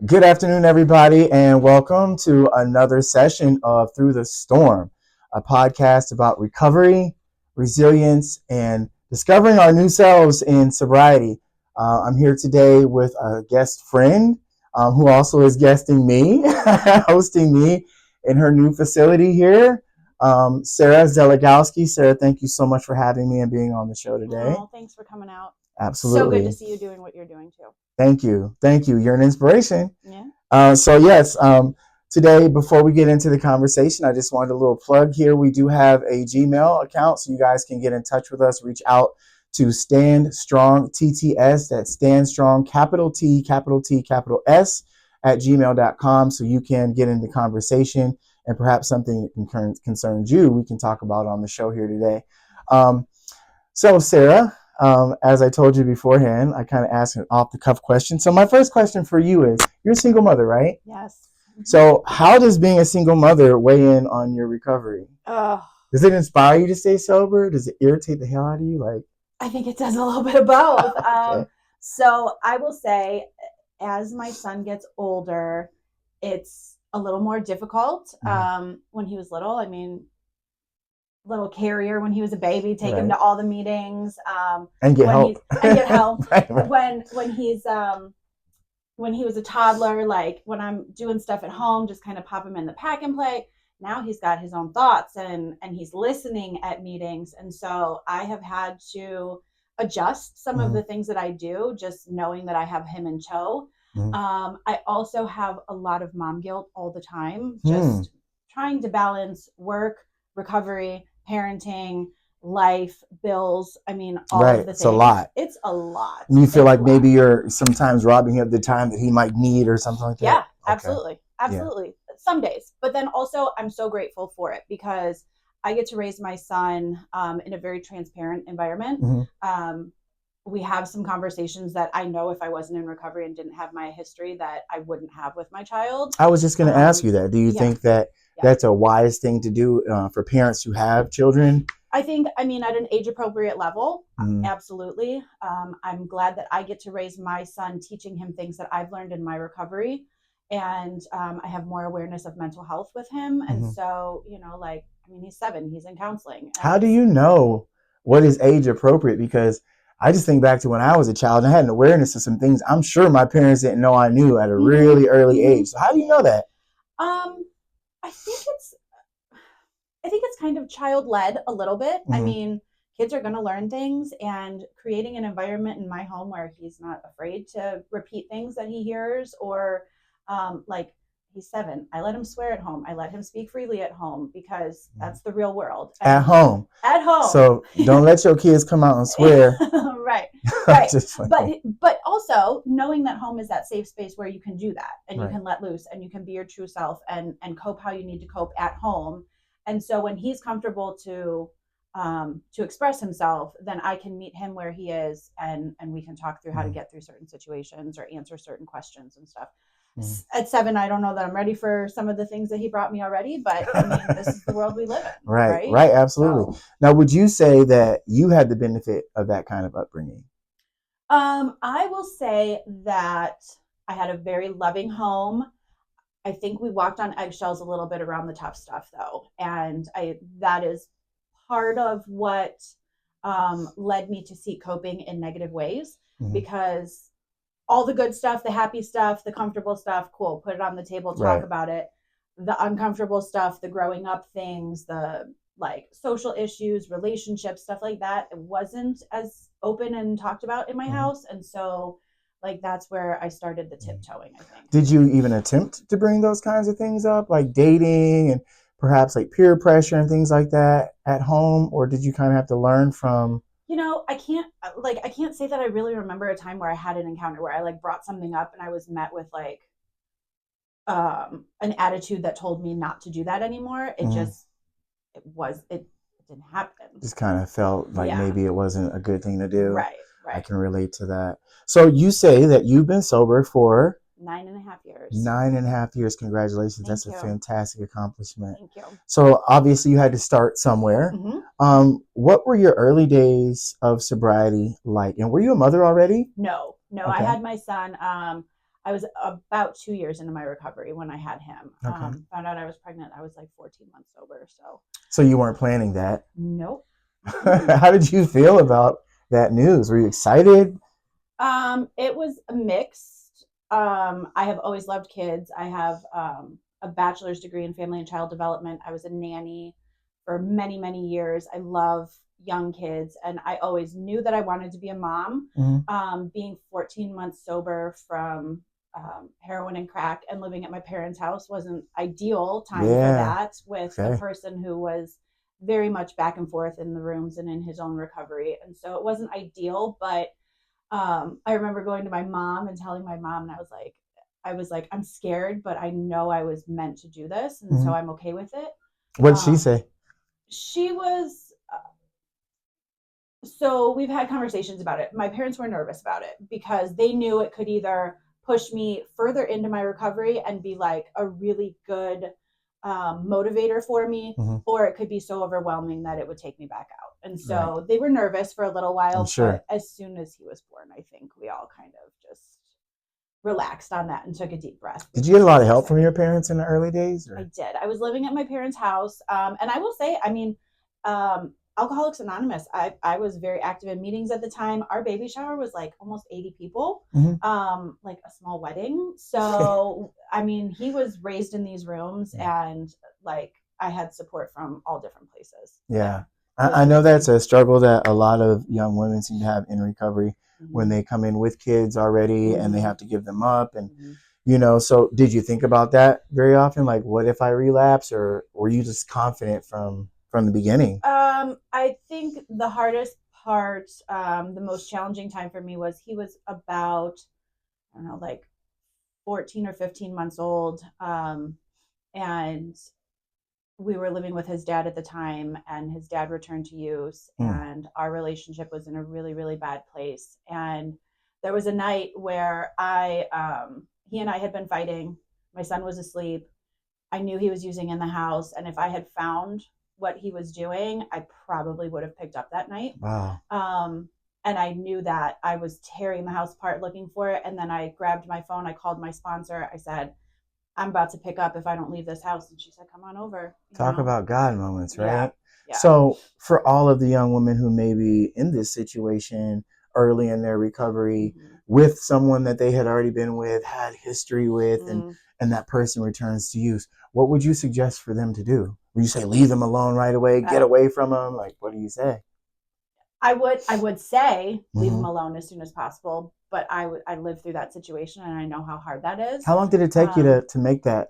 Good afternoon, everybody, and welcome to another session of Through the Storm, a podcast about recovery, resilience, and discovering our new selves in sobriety. I'm here today with a guest friend who also is guesting me, hosting me in her new facility here, Sara Szelagowski. Sara, thank you so much for having me and being on the show today. Oh, thanks for coming out. Absolutely. So good to see you doing what you're doing too. Thank you. Thank you. You're an inspiration. Yeah. Yes, today, before we get into the conversation, I just wanted a little plug here. We do have a Gmail account, so you guys can get in touch with us. Reach out to Stand Strong TTS. That's Stand Strong, capital T, capital S, at gmail.com. So you can get in the conversation and perhaps something that concerns you, we can talk about on the show here today. So, Sara, as I told you beforehand, I kind of asked an off-the-cuff question. So my first question for you is, you're a single mother, right? Yes. So how does being a single mother weigh in on your recovery? Does it inspire you to stay sober? Does it irritate the hell out of you? I think it does a little bit of both. Okay. So I will say, as my son gets older, it's a little more difficult. When he was little, little carrier when he was a baby, take him to all the meetings, and get help. Right. When he was a toddler, like when I'm doing stuff at home, just kind of pop him in the pack and play. Now he's got his own thoughts and he's listening at meetings. And so I have had to adjust some of the things that I do, just knowing that I have him in tow. I also have a lot of mom guilt all the time, just trying to balance work, recovery, parenting, life, bills. All of the things. It's a lot. It's a lot. And you feel like maybe you're sometimes robbing him of the time that he might need or something like that? Yeah, absolutely. Absolutely. Yeah. Some days. But then also I'm so grateful for it because I get to raise my son in a very transparent environment. We have some conversations that I know if I wasn't in recovery and didn't have my history that I wouldn't have with my child. I was just going to ask you that. Do you think that that's a wise thing to do for parents who have children? I think, at an age appropriate level, absolutely. I'm glad that I get to raise my son, teaching him things that I've learned in my recovery. And I have more awareness of mental health with him. And so, he's 7, he's in counseling. How do you know what is age appropriate? Because I just think back to when I was a child and I had an awareness of some things I'm sure my parents didn't know I knew at a really early age. So how do you know that? I think it's kind of child-led a little bit. Kids are going to learn things, and creating an environment in my home where he's not afraid to repeat things that he hears, or he's 7. I let him swear at home. I let him speak freely at home because that's the real world. At home. So don't let your kids come out and swear. Right. But also knowing that home is that safe space where you can do that and you can let loose and you can be your true self and cope how you need to cope at home. And so when he's comfortable to express himself, then I can meet him where he is and we can talk through how to get through certain situations or answer certain questions and stuff. At 7, I don't know that I'm ready for some of the things that he brought me already, but this is the world we live in. Right, absolutely. So, now, would you say that you had the benefit of that kind of upbringing? I will say that I had a very loving home. I think we walked on eggshells a little bit around the tough stuff, though, and that is part of what led me to seek coping in negative ways, because all the good stuff, the happy stuff, the comfortable stuff, cool, put it on the table, talk about it. The uncomfortable stuff, the growing up things, the social issues, relationships, stuff like that, it wasn't as open and talked about in my house. And so that's where I started the tiptoeing, I think. Did you even attempt to bring those kinds of things up, like dating and perhaps peer pressure and things like that at home? Or did you kind of have to learn from... I can't say that I really remember a time where I had an encounter where I brought something up and I was met with an attitude that told me not to do that anymore. It didn't happen. Just kind of felt like maybe it wasn't a good thing to do. Right. I can relate to that. So you say that you've been sober for 9.5 years. 9.5 years. Congratulations. That's a fantastic accomplishment. Thank you. So obviously you had to start somewhere. What were your early days of sobriety like? And were you a mother already? No. Okay. I had my son. I was about 2 years into my recovery when I had him. Okay. Found out I was pregnant. I was like 14 months sober. So you weren't planning that. Nope. How did you feel about that news? Were you excited? It was mixed. I have always loved kids. I have a bachelor's degree in family and child development. I was a nanny for many, many years. I love young kids, and I always knew that I wanted to be a mom. Being 14 months sober from heroin and crack and living at my parents' house wasn't ideal time for that, with a person who was very much back and forth in the rooms and in his own recovery. And so it wasn't ideal, but I remember going to my mom and telling my mom, and I was like, I'm scared, but I know I was meant to do this, and so I'm okay with it. What did she say? She was. So we've had conversations about it. My parents were nervous about it because they knew it could either push me further into my recovery and be like a really good motivator for me, or it could be so overwhelming that it would take me back out. And so they were nervous for a little while. But as soon as he was born, I think we all kind of just relaxed on that and took a deep breath. Did you get a lot of help from your parents in the early days? Or? I did. I was living at my parents' house. And I will say, I mean, Alcoholics Anonymous, I was very active in meetings at the time. Our baby shower was like almost 80 people, like a small wedding. So, I mean, he was raised in these rooms, and like I had support from all different places. Yeah. I know that's a struggle that a lot of young women seem to have in recovery when they come in with kids already and they have to give them up. And, you know, so did you think about that very often? Like, what if I relapse, or were you just confident from the beginning? I think the hardest part, the most challenging time for me was he was about, I don't know, like 14 or 15 months old. And we were living with his dad at the time, and his dad returned to use, and our relationship was in a really, really bad place. And there was a night where he and I had been fighting. My son was asleep. I knew he was using in the house. And if I had found what he was doing, I probably would have picked up that night. Wow. And I knew that I was tearing the house apart looking for it. And then I grabbed my phone. I called my sponsor. I said, I'm about to pick up if I don't leave this house. And she said, come on over. Talk about God moments, right? Yeah. So for all of the young women who may be in this situation early in their recovery with someone that they had already been with, had history with, and that person returns to use, what would you suggest for them to do? Would you say leave them alone right away, get away from them? Like, what do you say? I would say leave them alone as soon as possible. But I lived through that situation, and I know how hard that is. How long did it take you to make that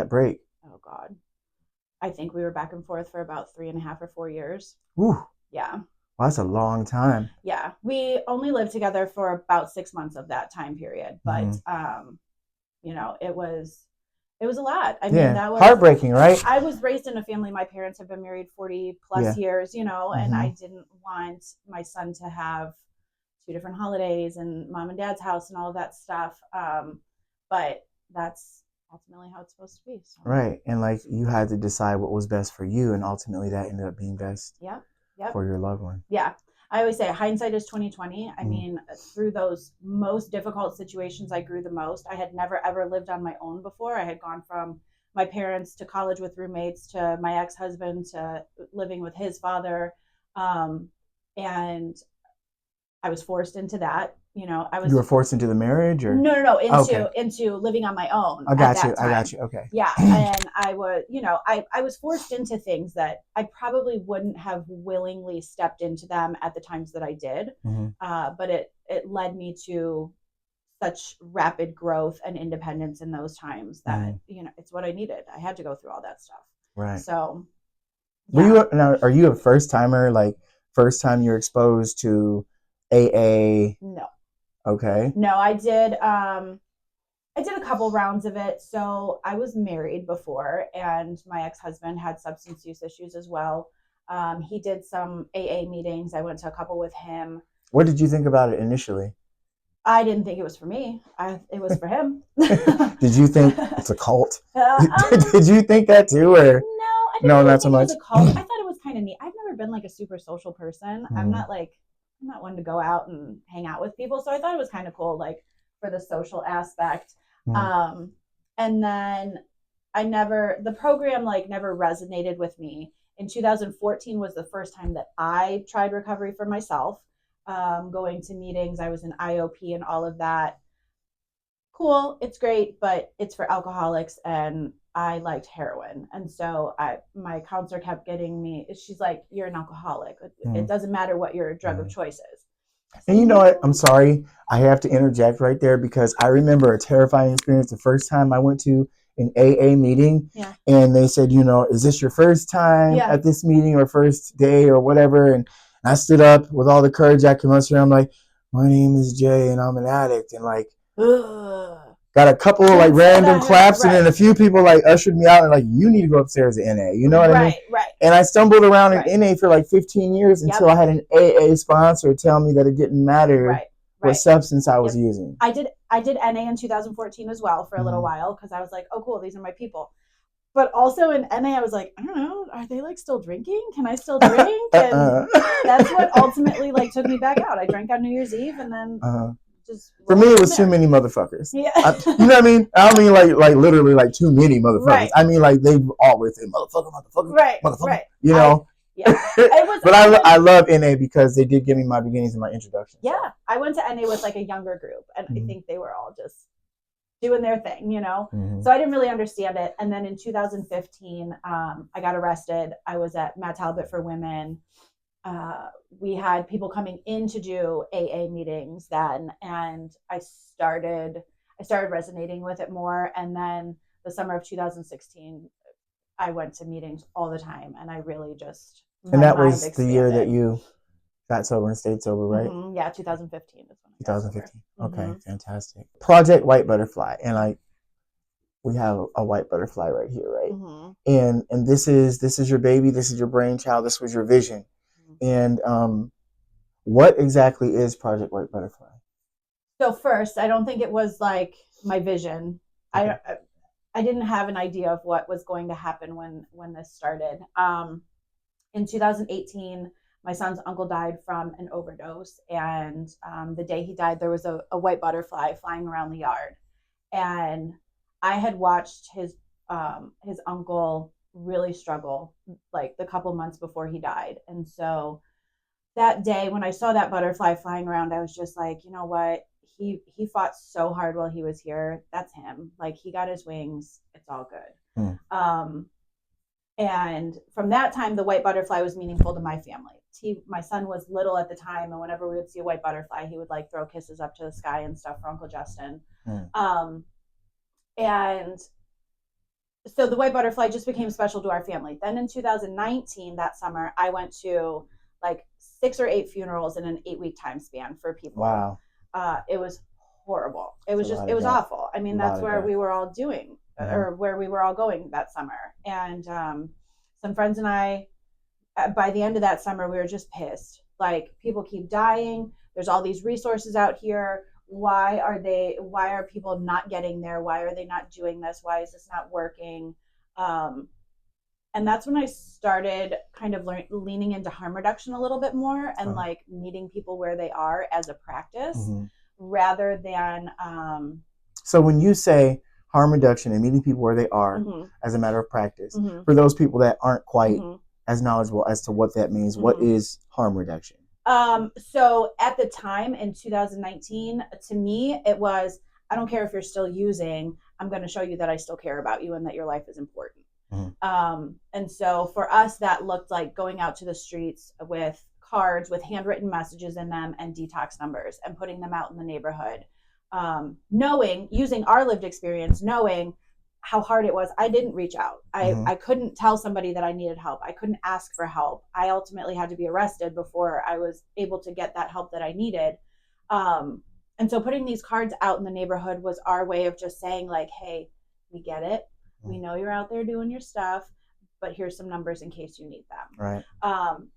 break? Oh God, I think we were back and forth for about 3.5 or 4 years. Ooh. Yeah. Well, that's a long time. Yeah, we only lived together for about 6 months of that time period, but you know, it was a lot. I mean, that was heartbreaking, right? I was raised in a family. My parents have been married 40 plus years, you know, and I didn't want my son to have 2 different holidays and mom and dad's house and all of that stuff. But that's ultimately how it's supposed to be. So. Right. And like you had to decide what was best for you, and ultimately that ended up being best for your loved one. Yeah. I always say hindsight is 20/20. I mean, through those most difficult situations, I grew the most. I had never, ever lived on my own before. I had gone from my parents to college with roommates to my ex-husband to living with his father. And I was forced into that. You know, you were forced into the marriage, or no, into living on my own. I got you. Okay. Yeah, and I was, you know, I was forced into things that I probably wouldn't have willingly stepped into them at the times that I did. But it led me to such rapid growth and independence in those times that you know, it's what I needed. I had to go through all that stuff. Right. So. Yeah. Are you a first timer? Like first time you're exposed to AA? No. Okay. No, I did a couple rounds of it. So I was married before, and my ex-husband had substance use issues as well. He did some AA meetings. I went to a couple with him. What did you think about it initially? I didn't think it was for me. It was for him. Did you think it's a cult? Did you think that too, or no? I didn't no, really not so think much. It was a cult. I thought it was kind of neat. I've never been like a super social person. I'm not one to go out and hang out with people. So I thought it was kind of cool. Like for the social aspect. Mm. And then the program like never resonated with me. In 2014 was the first time that I tried recovery for myself, going to meetings. I was in IOP and all of that. Cool, it's great, but it's for alcoholics, and I liked heroin. And so my counselor kept getting me, she's like, you're an alcoholic. It Mm. doesn't matter what your drug of Mm. choice is. And you know what? I'm sorry. I have to interject right there because I remember a terrifying experience the first time I went to an AA meeting. Yeah. And they said, is this your first time at this meeting or first day or whatever? And I stood up with all the courage I could muster. I'm like, my name is Jay and I'm an addict. And like, got a couple of like random claps, and then a few people like ushered me out and like, you need to go upstairs to NA. You know what I mean? Right. And I stumbled around in NA for like 15 years until I had an AA sponsor tell me that it didn't matter what substance I was using. I did NA in 2014 as well for a little while because I was like, oh cool, these are my people. But also in NA, I was like, I don't know, are they like still drinking? Can I still drink? And that's what ultimately like took me back out. I drank on New Year's Eve and then just for me it was too many motherfuckers. Yeah. You know what I mean? I don't mean like literally like too many motherfuckers. I mean like they always say motherfucker, motherfucker. You know? But I love NA because they did give me my beginnings and my introduction. Yeah. I went to NA with like a younger group and I think they were all just doing their thing, you know? So I didn't really understand it. And then in 2015, I got arrested. I was at Matt Talbot for Women. We had people coming in to do AA meetings then, and I started resonating with it more. And then the summer of 2016, I went to meetings all the time, and I really just and that was the year that you got sober and stayed sober, right? Yeah, 2015 is when 2015. Okay, fantastic. Project White Butterfly, and like we have a white butterfly right here, right? And this is your baby. This is your brainchild. This was your vision. And what exactly is Project White Butterfly? So first, I don't think it was like my vision. Okay. I didn't have an idea of what was going to happen when this started. In 2018, my son's uncle died from an overdose, and the day he died, there was a white butterfly flying around the yard, and I had watched his uncle really struggle like the couple months before he died. And so that day when I saw that butterfly flying around, I was just like, you know what? He fought so hard while he was here. That's him. Like he got his wings. It's all good. And from that time, the white butterfly was meaningful to my family. My son was little at the time, and whenever we would see a white butterfly, he would like throw kisses up to the sky and stuff for Uncle Justin. And so the white butterfly just became special to our family. Then in 2019, that summer, I went to like 6 or 8 funerals in an 8-week time span for people. Wow. It was horrible. It was awful. I mean, that's where we were all doing or where we were all going that summer. And some friends and I, by the end of that summer, we were just pissed. Like people keep dying. There's all these resources out here. Why are people not getting there? Why are they not doing this? Why is this not working? And that's when I started kind of leaning into harm reduction a little bit more and like meeting people where they are as a practice rather than. So when you say harm reduction and meeting people where they are as a matter of practice, for those people that aren't quite as knowledgeable as to what that means, what is harm reduction? So at the time in 2019, to me, it was, I don't care if you're still using, I'm going to show you that I still care about you and that your life is important. And so for us, that looked like going out to the streets with cards with handwritten messages in them and detox numbers and putting them out in the neighborhood. Using our lived experience, knowing how hard it was. I didn't reach out. I couldn't tell somebody that I needed help. I couldn't ask for help. I ultimately had to be arrested before I was able to get that help that I needed. And so putting these cards out in the neighborhood was our way of just saying like, hey, we get it. We know you're out there doing your stuff, but here's some numbers in case you need them. Right.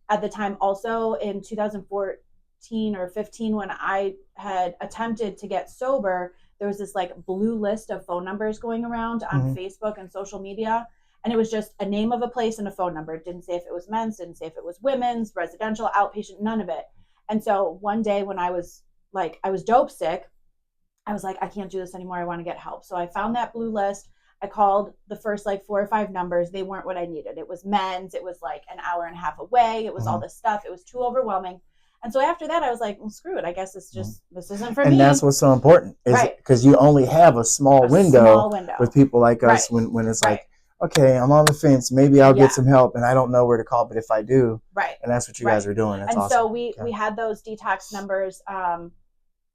At the time also in 2014 or 15, when I had attempted to get sober, there was this like blue list of phone numbers going around on Facebook and social media. And it was just a name of a place and a phone number. It didn't say if it was men's, didn't say if it was women's, residential, outpatient, none of it. And so one day when I was dope sick, I was like, I can't do this anymore. I want to get help. So I found that blue list. I called the first like 4 or 5 numbers. They weren't what I needed. It was men's. It was like an hour and a half away. It was all Mhm. this stuff. It was too overwhelming. And so after that, I was like, well, screw it. I guess it's Mhm. just, this isn't for And that's me. what's so important is Right. because you only have a small A window small window. with people like Right. us when it's Right. like, okay, I'm on the fence. Maybe I'll get Yeah. some help and I don't know where to call. But if I do, Right. and that's what you Right. guys are doing, that's And so awesome. we had those detox numbers,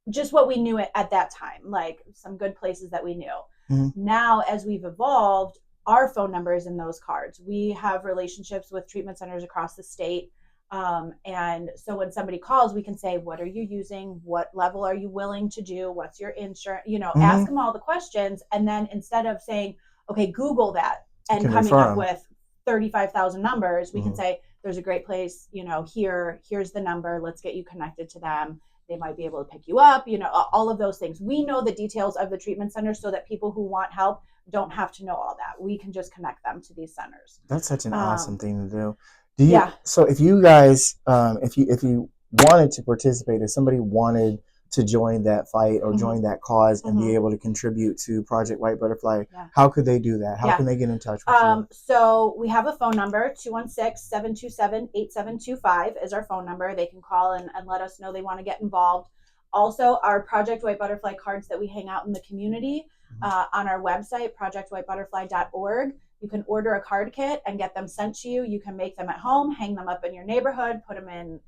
just what we knew at that time, like some good places that we knew. Mm-hmm. Now, as we've evolved, our phone numbers in those cards. We have relationships with treatment centers across the state. And so when somebody calls, we can say, what are you using? What level are you willing to do? What's your insurance? Mm-hmm. Ask them all the questions. And then instead of saying, okay, Google that and coming refer up with 35,000 numbers, we can say, there's a great place, here's the number. Let's get you connected to them. They might be able to pick you up, all of those things. We know the details of the treatment center so that people who want help don't have to know all that. We can just connect them to these centers. That's such an awesome thing to do. Yeah. So if you guys, if you wanted to participate, if somebody wanted to join that fight or join that cause and be able to contribute to Project White Butterfly, how could they do that? How can they get in touch with you? So we have a phone number, 216-727-8725 is our phone number. They can call and let us know they want to get involved. Also, our Project White Butterfly cards that we hang out in the community on our website, projectwhitebutterfly.org. You can order a card kit and get them sent to you. You can make them at home, hang them up in your neighborhood, put them in,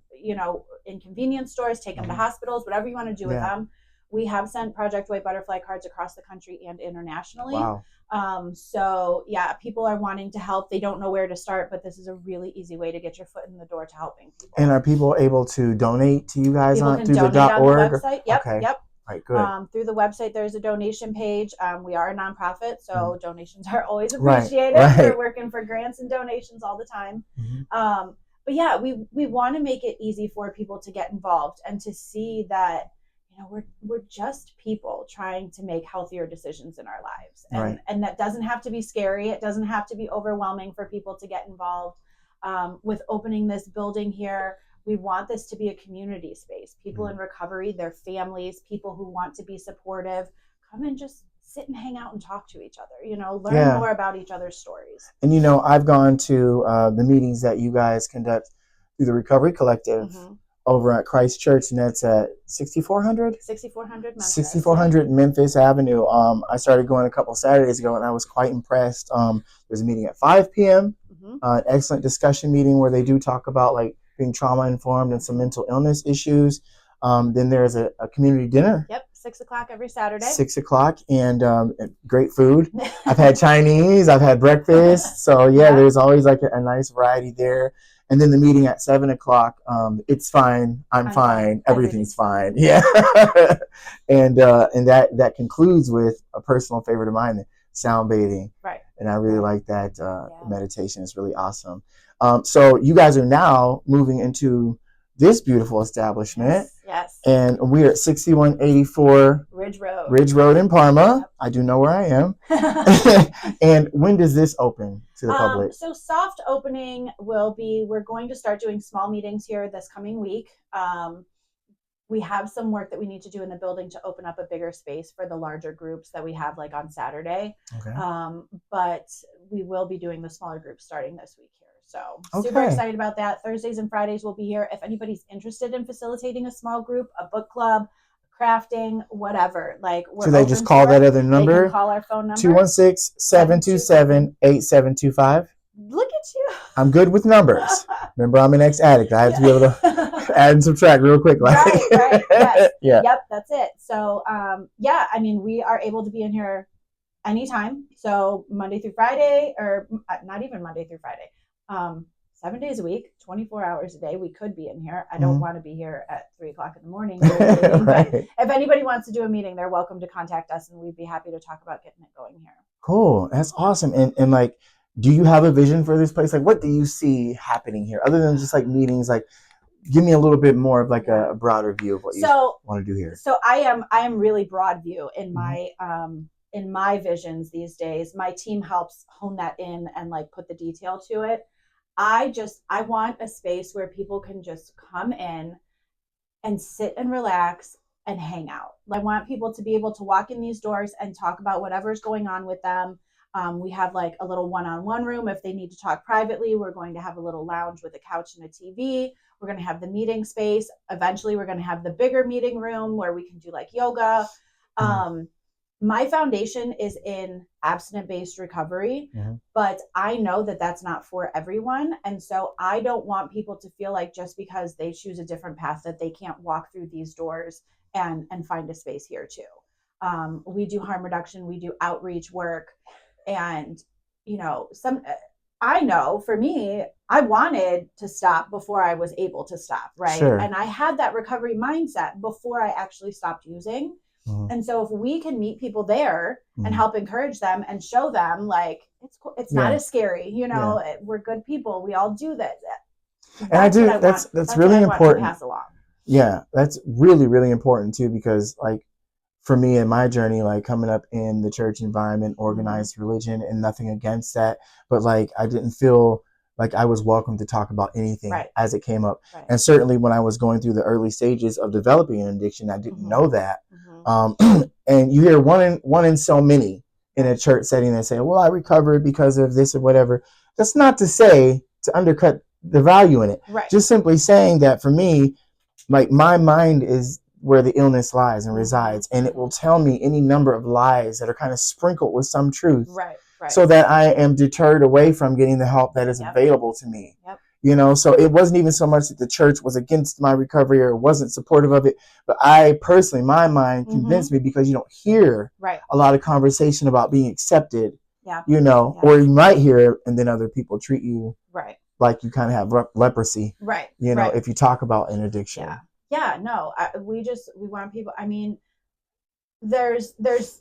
in convenience stores, take them to hospitals, whatever you want to do with them. We have sent Project White Butterfly cards across the country and internationally. Wow. So yeah, people are wanting to help. They don't know where to start, but this is a really easy way to get your foot in the door to helping people. And are people able to donate to you guys through the .org? The website? Yep. Okay. Yep. Right, good. Through the website, there's a donation page. We are a nonprofit, so donations are always appreciated. Right. We're working for grants and donations all the time. But yeah, we want to make it easy for people to get involved and to see that we're just people trying to make healthier decisions in our lives, and that doesn't have to be scary. It doesn't have to be overwhelming for people to get involved. With opening this building here, we want this to be a community space. People in recovery, their families, people who want to be supportive, come and just sit and hang out and talk to each other, learn more about each other's stories. And, I've gone to the meetings that you guys conduct through the Recovery Collective over at Christ Church, and that's at 6400 Memphis Avenue. I started going a couple Saturdays ago, and I was quite impressed. There's a meeting at 5 p.m., an excellent discussion meeting where they do talk about like being trauma informed and some mental illness issues. Then there's a community dinner. Yep, 6 o'clock every Saturday. 6 o'clock, and great food. I've had Chinese, I've had breakfast. So there's always like a nice variety there. And then the meeting at 7 o'clock, it's fine, I'm fine, everything's fine. Yeah. and that concludes with a personal favorite of mine, sound bathing. Right. And I really like that meditation. It's really awesome. So you guys are now moving into this beautiful establishment. Yes. And we're at 6184 Ridge Road in Parma. Yep. I do know where I am. And when does this open to the public? So soft opening we're going to start doing small meetings here this coming week. We have some work that we need to do in the building to open up a bigger space for the larger groups that we have like on Saturday. Okay. But we will be doing the smaller groups starting this week here. So super excited about that. Thursdays and Fridays we'll be here. If anybody's interested in facilitating a small group, a book club, crafting, whatever. So they just call that other number? They can call our phone number. 216-727-8725. Look at you. I'm good with numbers. Remember, I'm an ex-addict. I have to be able to add and subtract real quick. Right. Yes. Yeah. Yep, that's it. So, we are able to be in here anytime. So Monday through Friday, or not even Monday through Friday. 7 days a week, 24 hours a day, we could be in here. I don't want to be here at 3 o'clock in the morning. But if anybody wants to do a meeting, they're welcome to contact us, and we'd be happy to talk about getting it going here. Cool. That's awesome. And like, do you have a vision for this place? Like, what do you see happening here other than just like meetings? Like, give me a little bit more of like a broader view of what you want to do here. So I am really broad view in my visions these days. My team helps hone that in and like put the detail to it. I want a space where people can just come in and sit and relax and hang out. I want people to be able to walk in these doors and talk about whatever's going on with them. We have like a little one-on-one room. If they need to talk privately, we're going to have a little lounge with a couch and a TV. We're going to have the meeting space. Eventually, we're going to have the bigger meeting room where we can do like yoga. My foundation is in abstinent-based recovery, but I know that that's not for everyone. And so I don't want people to feel like just because they choose a different path that they can't walk through these doors and find a space here too. We do harm reduction, we do outreach work, and I know for me, I wanted to stop before I was able to stop, right? Sure. And I had that recovery mindset before I actually stopped using. And so if we can meet people there and help encourage them and show them like it's not as scary, we're good people. We all do that. And I do. That's really important. Pass along. Yeah, that's really, really important too, because like for me in my journey, like coming up in the church environment, organized religion, and nothing against that, but like I didn't feel like I was welcome to talk about anything as it came up. And certainly when I was going through the early stages of developing an addiction, I didn't know that. And you hear one in so many in a church setting that say, well, I recovered because of this or whatever. That's not to say to undercut the value in it. Just simply saying that for me, like my mind is where the illness lies and resides, and it will tell me any number of lies that are kind of sprinkled with some truth. So that I am deterred away from getting the help that is available to me. So it wasn't even so much that the church was against my recovery or wasn't supportive of it, but I personally, my mind convinced me, because you don't hear a lot of conversation about being accepted, or you might hear and then other people treat you like you kind of have leprosy, if you talk about an addiction. We want people, I mean, there's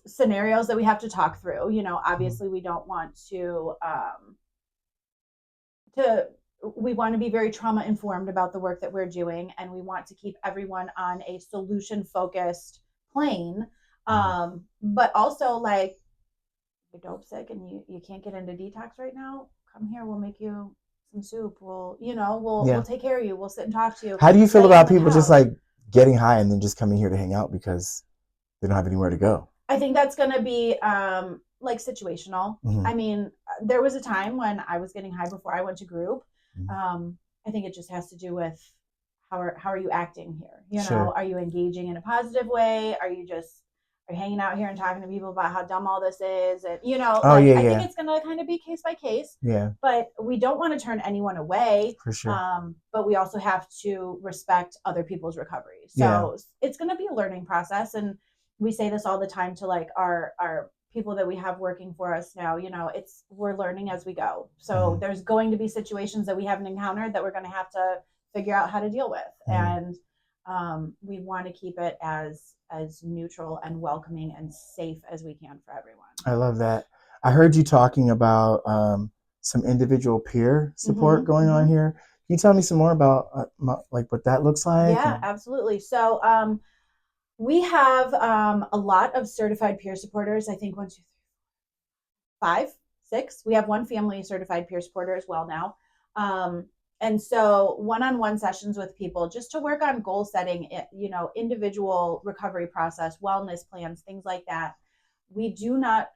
scenarios that we have to talk through. Obviously we don't want to we want to be very trauma informed about the work that we're doing, and we want to keep everyone on a solution focused plane. But also, like, you're dope sick and you can't get into detox right now, come here, we'll make you some soup, we'll take care of you, we'll sit and talk to you. How do you feel about people just like getting high and then just coming here to hang out because they don't have anywhere to go? I think that's going to be like situational. I mean, there was a time when I was getting high before I went to group. I think it just has to do with how are you acting here? Are you engaging in a positive way? Are you hanging out here and talking to people about how dumb all this is? And I think it's gonna kind of be case by case. But we don't want to turn anyone away. For sure. But we also have to respect other people's recovery. So it's gonna be a learning process, and we say this all the time to like our people that we have working for us now. We're learning as we go. So there's going to be situations that we haven't encountered that we're going to have to figure out how to deal with. And we want to keep it as neutral and welcoming and safe as we can for everyone. I love that. I heard you talking about some individual peer support going on here. Can you tell me some more about like what that looks like? Yeah, absolutely. So we have a lot of certified peer supporters. I think 1, 2, 3, 5, 6. We have one family certified peer supporter as well now. And so one-on-one sessions with people just to work on goal setting, individual recovery process, wellness plans, things like that. We do not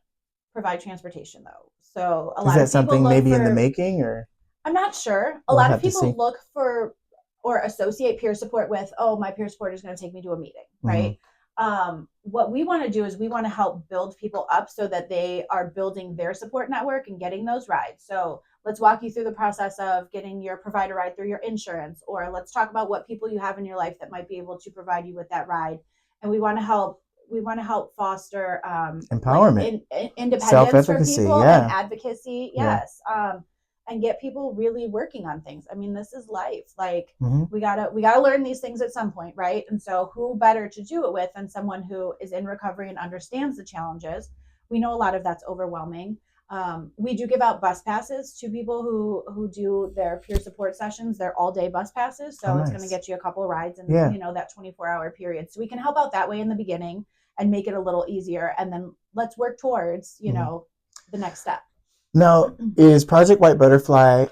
provide transportation though. So a lot of people is that something maybe in the making, or? I'm not sure. A lot of people look for or associate peer support with, oh, my peer supporter is going to take me to a meeting, right? What we want to do is we want to help build people up so that they are building their support network and getting those rides. So let's walk you through the process of getting your provider ride through your insurance, or let's talk about what people you have in your life that might be able to provide you with that ride. And we want to help foster empowerment, independence self-efficacy, for people, and advocacy. And get people really working on things. I mean, this is life. Like we gotta learn these things at some point, right? And so who better to do it with than someone who is in recovery and understands the challenges. We know a lot of that's overwhelming. We do give out bus passes to people who do their peer support sessions. They're all day bus passes. So it's going to get you a couple of rides in that 24-hour period. So we can help out that way in the beginning and make it a little easier. And then let's work towards, the next step. Now, is Project White Butterfly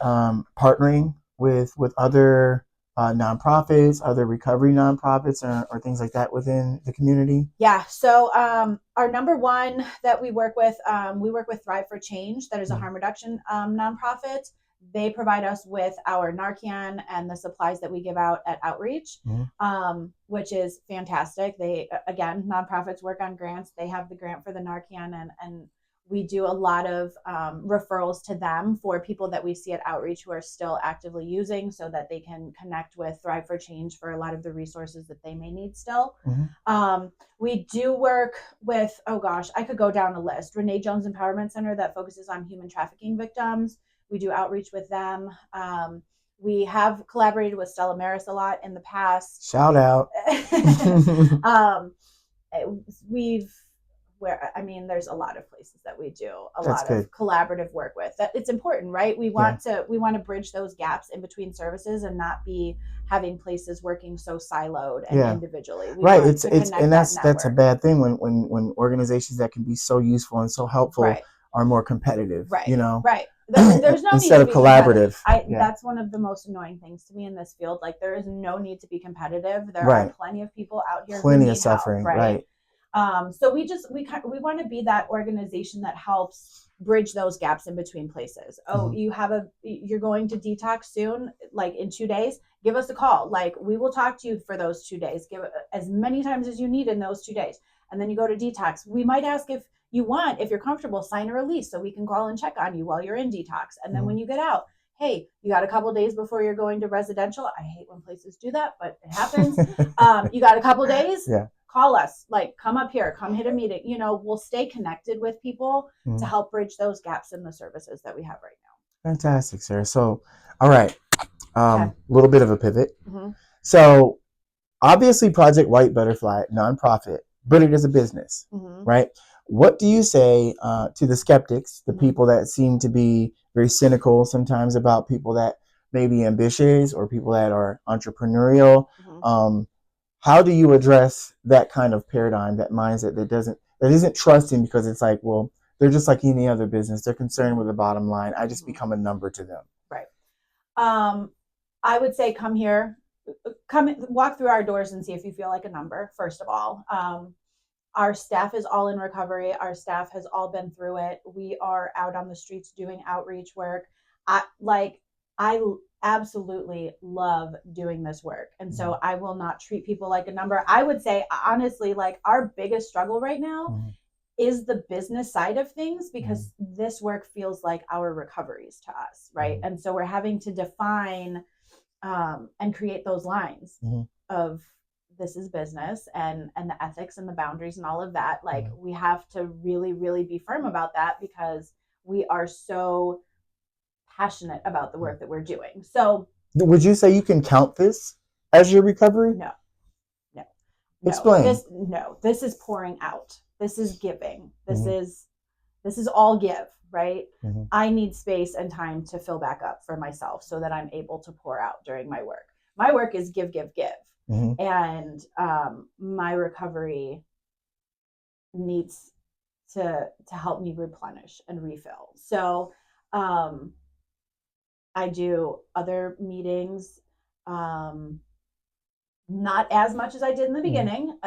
partnering with other nonprofits? Are there recovery nonprofits or things like that within the community? Yeah. So our number one that we work with Thrive for Change. That is a harm reduction nonprofit. They provide us with our Narcan and the supplies that we give out at outreach, which is fantastic. They, again, nonprofits work on grants. They have the grant for the Narcan, and we do a lot of referrals to them for people that we see at outreach who are still actively using, so that they can connect with Thrive for Change for a lot of the resources that they may need still. We do work with, oh gosh, I could go down a list. Renee Jones Empowerment Center, that focuses on human trafficking victims. We do outreach with them. We have collaborated with Stella Maris a lot in the past. Shout out. There's a lot of places that we do That's lot good. of collaborative work with. That it's important, right? We want to bridge those gaps in between services and not be having places working so siloed and individually. Right. That's a bad thing when organizations that can be so useful and so helpful are more competitive. Right. You know. Right. There's no instead need of collaborative. That's one of the most annoying things to me in this field. Like, there is no need to be competitive. There are plenty of people out here. Plenty of suffering. Help, right. So we want to be that organization that helps bridge those gaps in between places. Oh, you're going to detox soon, like in 2 days, give us a call. Like, we will talk to you for those 2 days. Give as many times as you need in those 2 days. And then you go to detox. We might ask if you're comfortable, sign a release so we can call and check on you while you're in detox. And then when you get out, hey, you got a couple days before you're going to residential. I hate when places do that, but it happens. You got a couple days. Call us, like, come up here, come hit a meeting. We'll stay connected with people to help bridge those gaps in the services that we have right now. Fantastic, Sarah. So, all right, a little bit of a pivot. So, obviously, Project White Butterfly, nonprofit, but it is a business, right? What do you say to the skeptics, the people that seem to be very cynical sometimes about people that may be ambitious or people that are entrepreneurial? How do you address that kind of paradigm, that mindset that isn't trusting, because it's like, well, they're just like any other business. They're concerned with the bottom line. I just become a number to them. Right. I would say come here, walk through our doors and see if you feel like a number, first of all. Our staff is all in recovery. Our staff has all been through it. We are out on the streets doing outreach work. I absolutely love doing this work. And so I will not treat people like a number. I would say, honestly, like, our biggest struggle right now is the business side of things, because this work feels like our recoveries to us, right? And so we're having to define and create those lines of, this is business, and the ethics and the boundaries and all of that. Like, we have to really, really be firm about that, because we are so passionate about the work that we're doing. So, would you say you can count this as your recovery? No. Explain. This is pouring out. This is giving. This is all give, right? I need space and time to fill back up for myself so that I'm able to pour out during my work. My work is give. And my recovery needs to help me replenish and refill. So I do other meetings, not as much as I did in the beginning.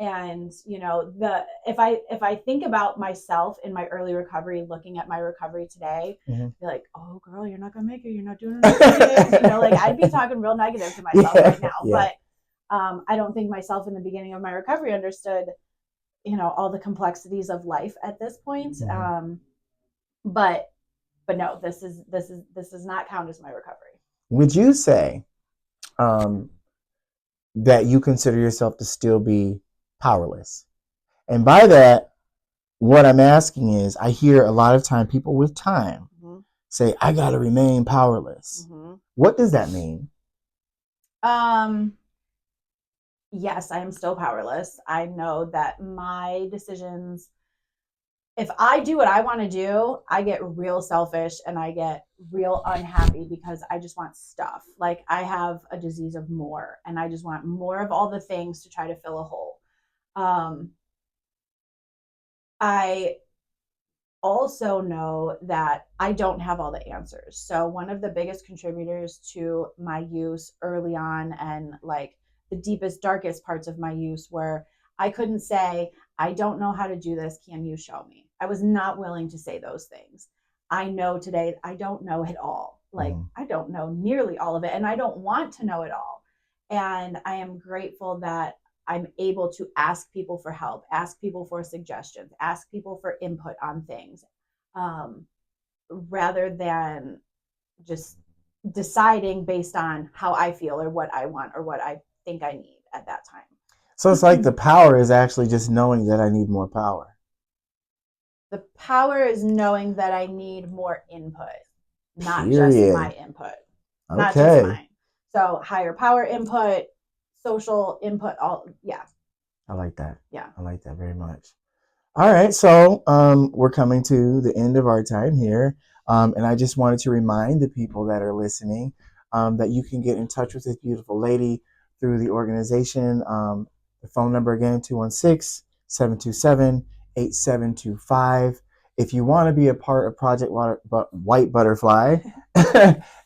And if I think about myself in my early recovery, looking at my recovery today, be like, oh girl, you're not gonna make it. You're not doing enough. Like, I'd be talking real negative to myself right now. But I don't think myself in the beginning of my recovery understood, all the complexities of life at this point. But no, this does not count as my recovery. Would you say that you consider yourself to still be powerless? And by that, what I'm asking is, I hear a lot of time people with time say, I got to remain powerless. What does that mean? Yes, I am still powerless. I know that my decisions, if I do what I want to do, I get real selfish and I get real unhappy because I just want stuff. Like, I have a disease of more, and I just want more of all the things to try to fill a hole. also know that I don't have all the answers. So, one of the biggest contributors to my use early on, and like the deepest, darkest parts of my use, were I couldn't say, I don't know how to do this. Can you show me? I was not willing to say those things. I know today I don't know it all. Like, Mm. I don't know nearly all of it, and I don't want to know it all. And I am grateful that I'm able to ask people for help, ask people for suggestions, ask people for input on things, um, rather than just deciding based on how I feel or what I want or what I think I need at that So it's like time. the power is actually just knowing that I need more power. The power is knowing that I need more input, not just my Period. input, not just Okay. mine. So higher power input, social input, all, yeah, I like that. yeah. I like that very much. All right, so we're coming to the end of our time here, and I just wanted to remind the people that are listening that you can get in touch with this beautiful lady through the organization. The phone number again, 216-727-8725. If you want to be a part of Project White Butterfly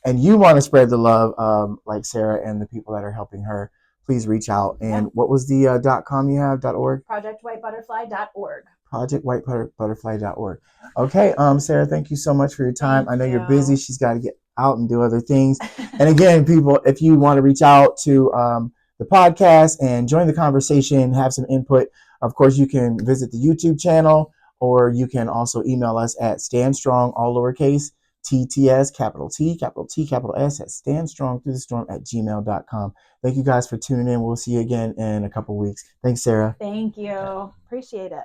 and you want to spread the love like Sara and the people that are helping her, please reach out. Yeah. And what was the .com you have, .org? Projectwhitebutterfly.org. Projectwhitebutterfly.org. Okay, Sara, thank you so much for your time. Thank I know you're busy. you. She's got to get out and do other things. And again, people, if you want to reach out to the podcast and join the conversation, have some input, of course, you can visit the YouTube channel, or you can also email us at standstrong, all lowercase, TTS, capital T, capital T, capital S, at standstrongthroughthestorm at gmail.com. Thank you guys for tuning in. We'll see you again in a couple weeks. Thanks, Sara. Thank you. Appreciate it.